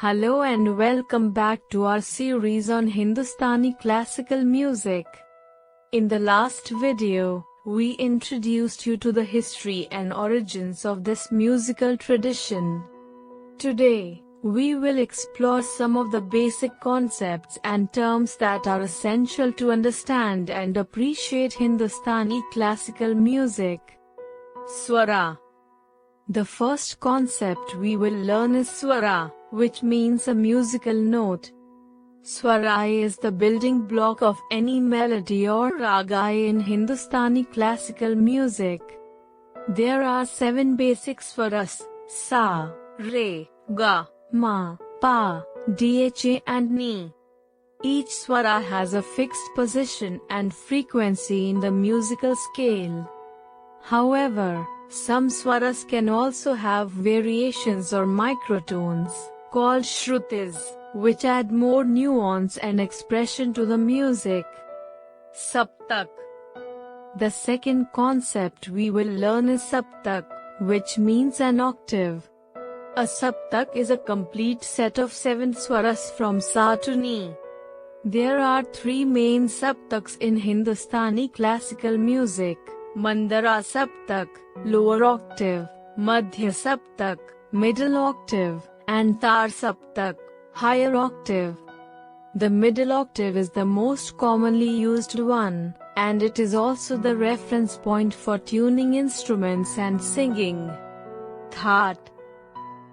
Hello and welcome back to our series on Hindustani classical music. In the last video, we introduced you to the history and origins of this musical tradition. Today, we will explore some of the basic concepts and terms that are essential to understand and appreciate Hindustani classical music. Swara. The first concept we will learn is swara, which means a musical note. Swara is the building block of any melody or raga in Hindustani classical music. There are 7 basic swaras: sa, re, ga, ma, pa, dha and ni. Each swara has a fixed position and frequency in the musical scale. However, some swaras can also have variations or microtones, called shrutis, which add more nuance and expression to the music. Saptak. The second concept we will learn is saptak, which means an octave. A saptak is a complete set of 7 swaras from sa to ni. There are 3 main saptaks in Hindustani classical music: Mandara saptak, lower octave; Madhya saptak, middle octave; and Tar saptak, higher octave. The middle octave is the most commonly used one, and it is also the reference point for tuning instruments and singing. Thaat.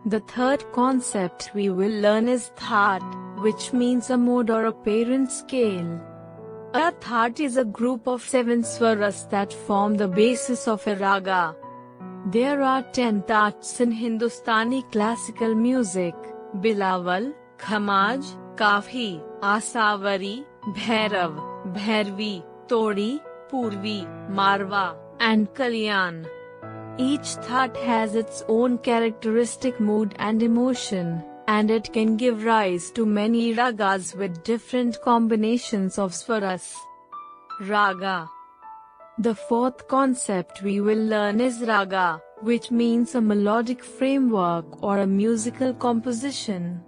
The third concept we will learn is thaat, which means a mode or a parent scale. A thaat is a group of 7 swaras that form the basis of a raga. There are 10 thats in Hindustani classical music: Bilawal, Khamaj, Kafi, Asavari, Bhairav, Bhairavi, Todi, Purvi, Marwa, and Kalyan. Each that has its own characteristic mood and emotion, and it can give rise to many ragas with different combinations of swaras. Raga. The fourth concept we will learn is raga, which means a melodic framework or a musical composition.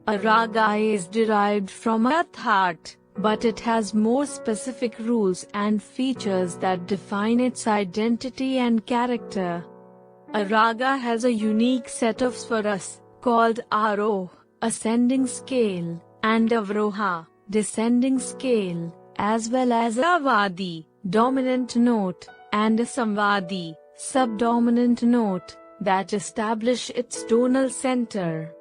A raga is derived from a that, but it has more specific rules and features that define its identity and character. A raga has a unique set of swaras, called Aroh, ascending scale, and Avroha, descending scale, as well as Avadi, dominant note, and a Samvadi, subdominant note, that establish its tonal center.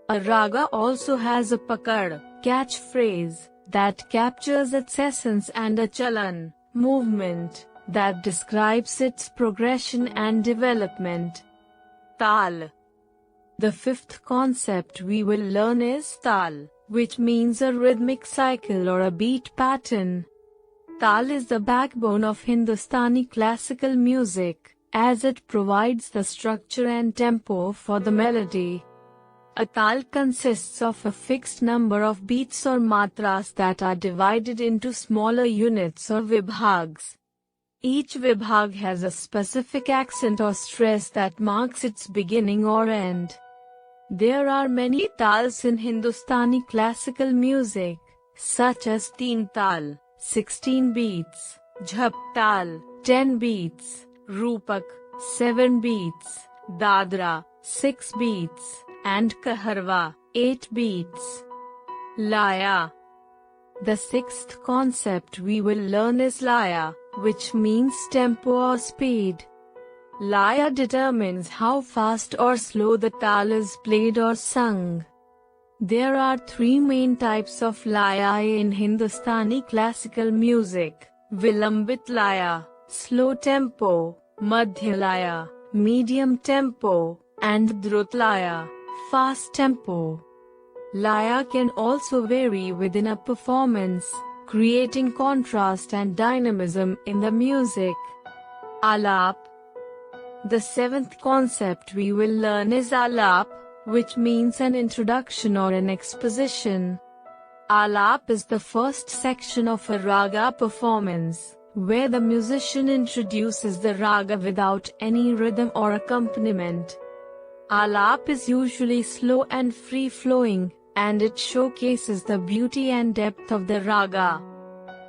A raga also has a pakad, catchphrase, that captures its essence, and a chalan, movement, that describes its progression and development. Tal. The fifth concept we will learn is tal, which means a rhythmic cycle or a beat pattern. Tal is the backbone of Hindustani classical music, as it provides the structure and tempo for the melody. A tal consists of a fixed number of beats or matras that are divided into smaller units or vibhags. Each vibhag has a specific accent or stress that marks its beginning or end. There are many tals in Hindustani classical music, such as Teen Tal, 16 beats, Jhap Tal, 10 beats, Rupak, 7 beats, Dadra, 6 beats, and Kaharwa, 8 beats. Laya. The sixth concept we will learn is laya, which means tempo or speed. Laya determines how fast or slow the tal is played or sung. There are 3 main types of laya in Hindustani classical music: Vilambit laya, slow tempo; Madhya laya, medium tempo; and Drut laya, fast tempo. Laya can also vary within a performance, creating contrast and dynamism in the music. Alap. The 7th concept we will learn is alap, which means an introduction or an exposition. Alap is the first section of a raga performance, where the musician introduces the raga without any rhythm or accompaniment. Alap is usually slow and free-flowing, and it showcases the beauty and depth of the raga.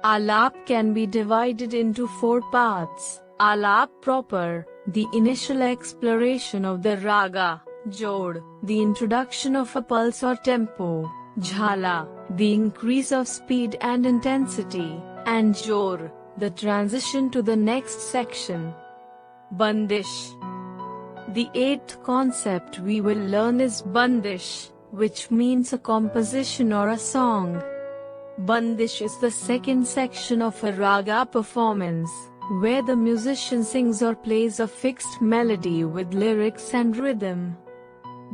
Alap can be divided into 4 parts. Alap proper, the initial exploration of the raga. Jod, the introduction of a pulse or tempo. Jhala, the increase of speed and intensity. And Jor, the transition to the next section. Bandish. The 8th concept we will learn is Bandish, which means a composition or a song. Bandish is the second section of a raga performance, where the musician sings or plays a fixed melody with lyrics and rhythm.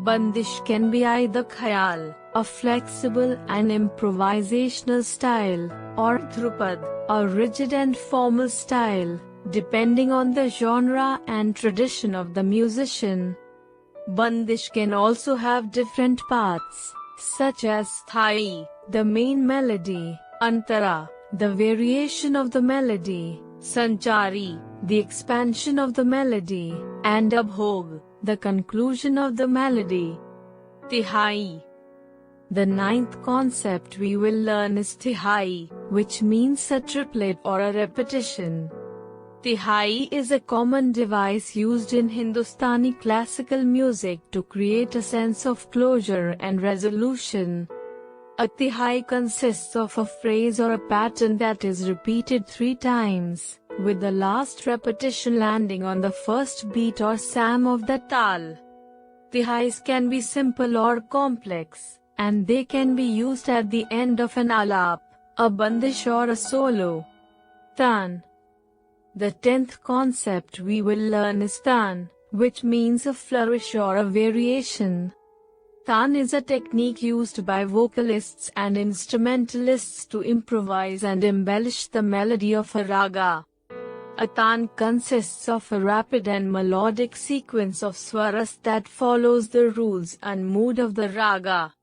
Bandish can be either khayal, a flexible and improvisational style, or dhrupad, a rigid and formal style, depending on the genre and tradition of the musician. Bandish can also have different parts, such as sthai, the main melody, antara, the variation of the melody, sanchari, the expansion of the melody, and abhog, the conclusion of the melody. Tihai. The 9th concept we will learn is Tihai, which means a triplet or a repetition. Tihai is a common device used in Hindustani classical music to create a sense of closure and resolution. A tihai consists of a phrase or a pattern that is repeated 3 times, with the last repetition landing on the first beat or sam of the tal. Tihais can be simple or complex, and they can be used at the end of an alap, a bandish or a solo. Tan. The 10th concept we will learn is Tan, which means a flourish or a variation. Tan is a technique used by vocalists and instrumentalists to improvise and embellish the melody of a raga. A tan consists of a rapid and melodic sequence of swaras that follows the rules and mood of the raga.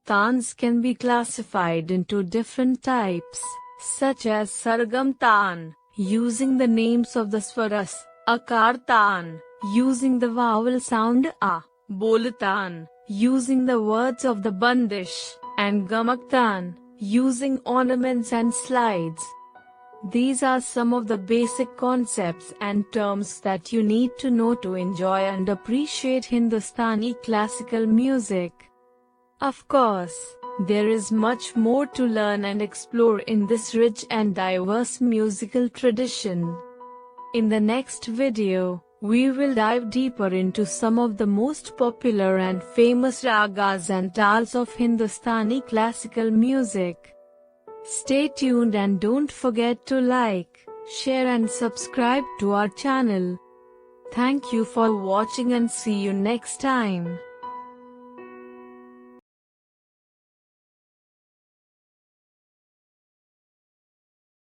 Tans can be classified into different types, such as sargam tan, using the names of the swaras, akar tan, using the vowel sound a, bol tan, using the words of the bandish, and gamak tan, using ornaments and slides. These are some of the basic concepts and terms that you need to know to enjoy and appreciate Hindustani classical music. Of course, there is much more to learn and explore in this rich and diverse musical tradition. In the next video, we will dive deeper into some of the most popular and famous ragas and tals of Hindustani classical music. Stay tuned and don't forget to like, share and subscribe to our channel. Thank you for watching and see you next time.